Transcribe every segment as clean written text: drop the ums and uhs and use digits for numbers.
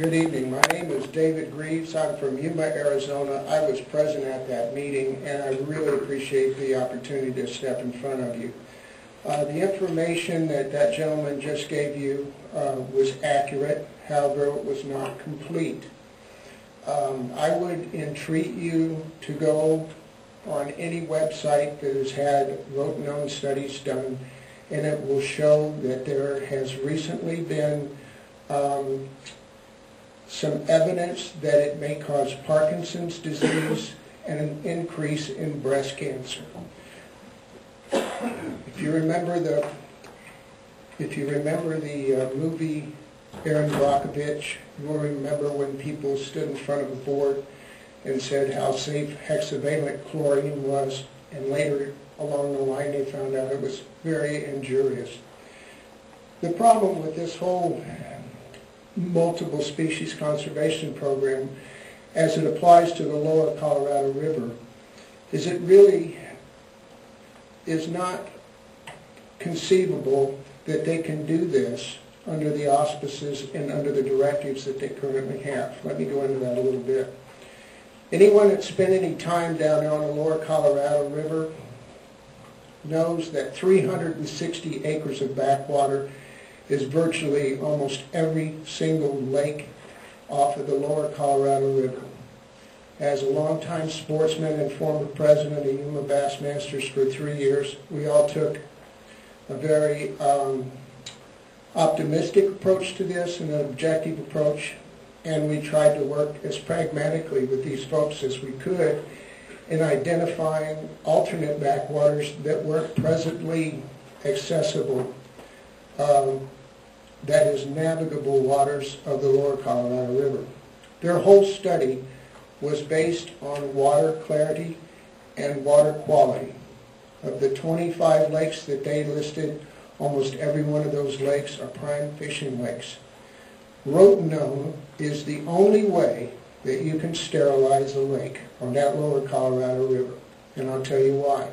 Good evening. My name is David Greaves. I'm from Yuma, Arizona. I was present at that meeting, and I really appreciate the opportunity to step in front of you. The information that gentleman just gave you was accurate, however, it was not complete. I would entreat you to go on any website that has had rote-known studies done, and it will show that there has recently been some evidence that it may cause Parkinson's disease and an increase in breast cancer. If you remember the movie Aaron Brockovich, you will remember when people stood in front of a board and said how safe hexavalent chlorine was, and later along the line they found out it was very injurious. The problem with this whole multiple species conservation program, as it applies to the lower Colorado River, is it really is not conceivable that they can do this under the auspices and under the directives that they currently have. Let me go into that a little bit. Anyone that's spent any time down there on the lower Colorado River knows that 360 acres of backwater is virtually almost every single lake off of the lower Colorado River. As a longtime sportsman and former president of Yuma Bassmasters for 3 years, we all took a very optimistic approach to this and an objective approach, and we tried to work as pragmatically with these folks as we could in identifying alternate backwaters that weren't presently accessible, that is navigable waters of the lower Colorado River. Their whole study was based on water clarity and water quality. Of the 25 lakes that they listed, almost every one of those lakes are prime fishing lakes. Rotenone is the only way that you can sterilize a lake on that lower Colorado River, and I'll tell you why.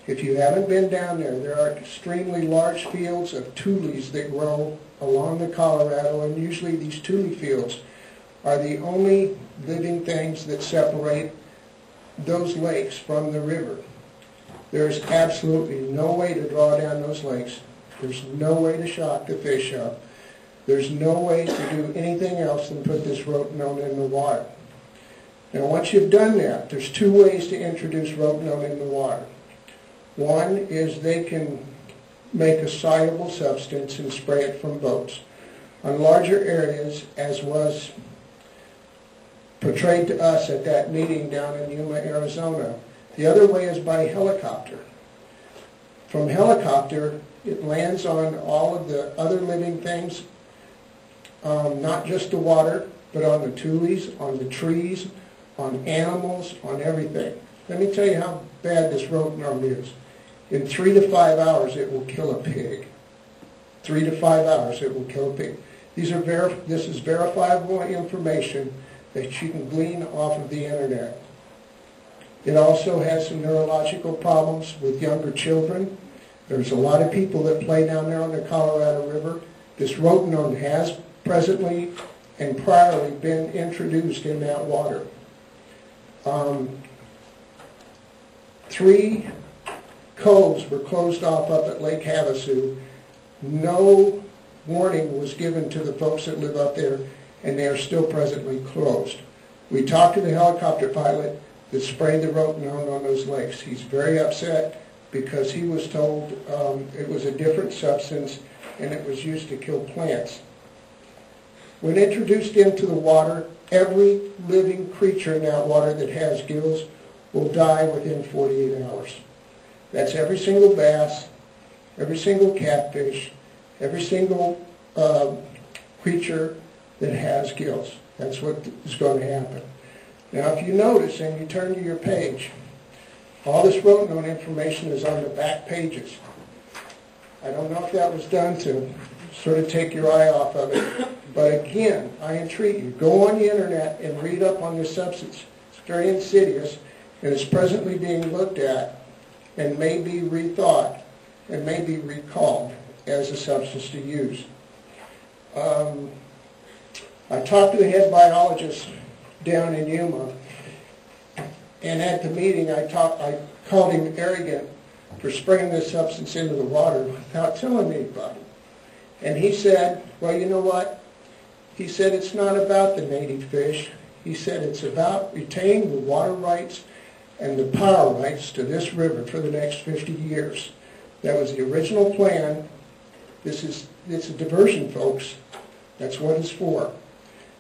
If you haven't been down there, there are extremely large fields of tules that grow along the Colorado, and usually these tule fields are the only living things that separate those lakes from the river. There's absolutely no way to draw down those lakes. There's no way to shock the fish up. There's no way to do anything else than put this rotenone in the water. Now once you've done that, there's two ways to introduce rotenone in the water. One is they can make a soluble substance and spray it from boats on larger areas, as was portrayed to us at that meeting down in Yuma, Arizona. The other way is by helicopter. From helicopter, it lands on all of the other living things, not just the water, but on the tules, on the trees, on animals, on everything. Let me tell you how bad this rotenone is. In 3 to 5 hours, it will kill a pig. 3 to 5 hours, it will kill a pig. This is verifiable information that you can glean off of the internet. It also has some neurological problems with younger children. There's a lot of people that play down there on the Colorado River. This rotenone has presently and priorly been introduced in that water. 3 coves were closed off up at Lake Havasu. No warning was given to the folks that live up there, and they are still presently closed. We talked to the helicopter pilot that sprayed the rotenone on those lakes. He's very upset because he was told it was a different substance and it was used to kill plants. When introduced into the water, every living creature in that water that has gills will die within 48 hours. That's every single bass, every single catfish, every single creature that has gills. That's what is going to happen. Now if you notice and you turn to your page, all this rotenone information is on the back pages. I don't know if that was done to sort of take your eye off of it, but again, I entreat you, go on the internet and read up on this substance. It's very insidious, and it's presently being looked at and may be rethought and may be recalled as a substance to use. I talked to the head biologist down in Yuma, and at the meeting I called him arrogant for spraying this substance into the water without telling anybody. And he said, well, you know what? He said it's not about the native fish. He said it's about retaining the water rights and the power rights to this river for the next 50 years. That was the original plan. It's a diversion, folks. That's what it's for.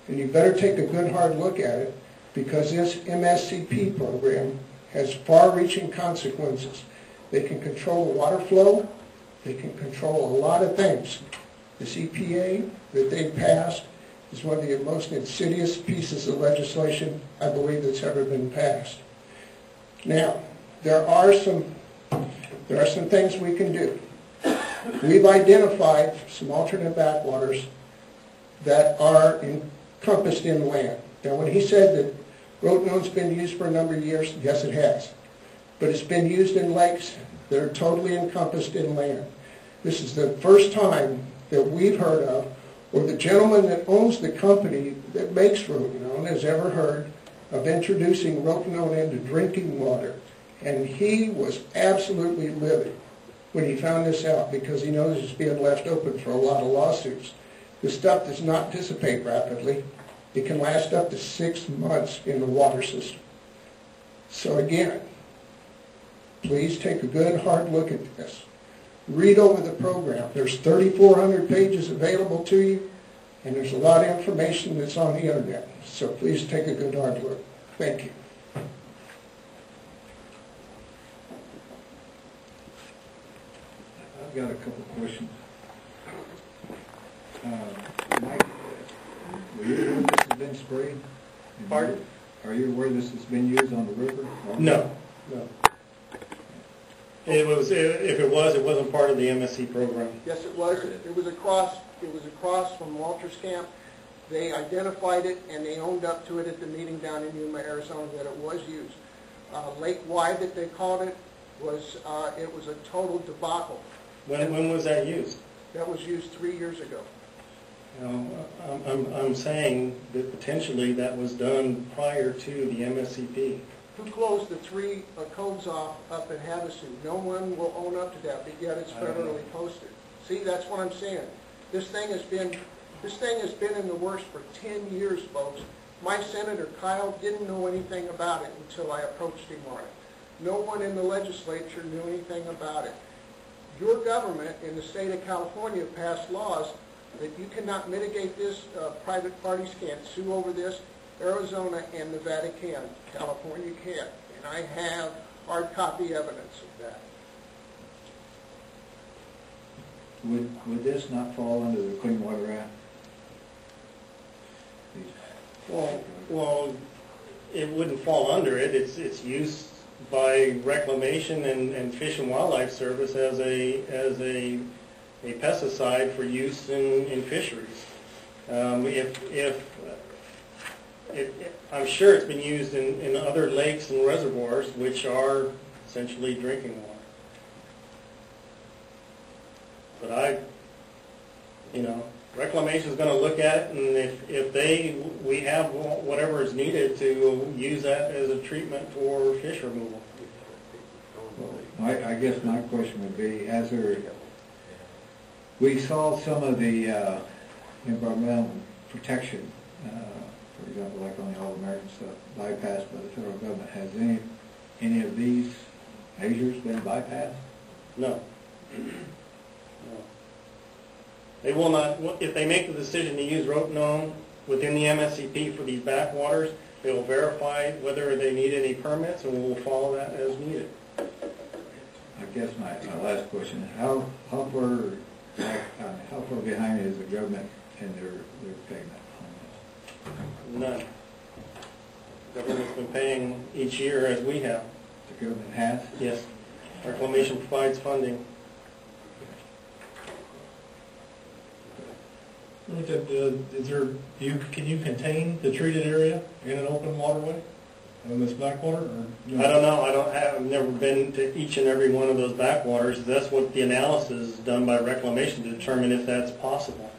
And you better take a good hard look at it, because this MSCP program has far-reaching consequences. They can control the water flow. They can control a lot of things. This EPA that they passed is one of the most insidious pieces of legislation I believe that's ever been passed. Now, there are some things we can do. We've identified some alternate backwaters that are encompassed in land. Now, when he said that Rotenone's been used for a number of years, yes, it has. But it's been used in lakes that are totally encompassed in land. This is the first time that we've heard of, or the gentleman that owns the company that makes rotenone has ever heard of introducing rotenone into drinking water. And he was absolutely livid when he found this out, because he knows it's being left open for a lot of lawsuits. This stuff does not dissipate rapidly. It can last up to 6 months in the water system. So again, please take a good hard look at this. Read over the program. There's 3,400 pages available to you, and there's a lot of information that's on the internet. So please take a good hard look. Thank you. I've got a couple of questions. Mike, were you aware this has been sprayed? Pardon? Are you aware this has been used on the river? No, no. It was, if it was, it wasn't part of the MSC program. Yes, it was. It was across from Walter's camp. They identified it, and they owned up to it at the meeting down in Yuma, Arizona, that it was used. Lake Wide, that they called it, was a total debacle. When was that used? That was used 3 years ago. I'm saying that potentially that was done prior to the MSCP. Who closed the 3 coves off up in Havasu? No one will own up to that, but yet it's federally posted. See, that's what I'm saying. This thing has been in the works for 10 years, folks. My Senator Kyle didn't know anything about it until I approached him on it. No one in the legislature knew anything about it. Your government in the state of California passed laws that you cannot mitigate this, private parties can't sue over this. Arizona and Nevada can. California can't. And I have hard copy evidence of that. Would this not fall under the Clean Water Act? Well, it wouldn't fall under it. It's used by Reclamation and Fish and Wildlife Service as a pesticide for use in fisheries. I'm sure it's been used in other lakes and reservoirs, which are essentially drinking water. But Reclamation's going to look at it, and we have whatever is needed to use that as a treatment for fish removal. I guess my question would be, we saw some of the environmental protection, for example, like on the All-American stuff, bypassed by the federal government. Has any of these measures been bypassed? No. They will not. If they make the decision to use rotenone within the MSCP for these backwaters, they will verify whether they need any permits, and we will follow that as needed. I guess my last question: how far behind is the government in their payment on this? None. The government's been paying each year as we have. The government has? Yes. Reclamation provides funding. Can you contain the treated area in an open waterway in this backwater? I don't know. I've never been to each and every one of those backwaters. That's what the analysis is done by Reclamation to determine if that's possible.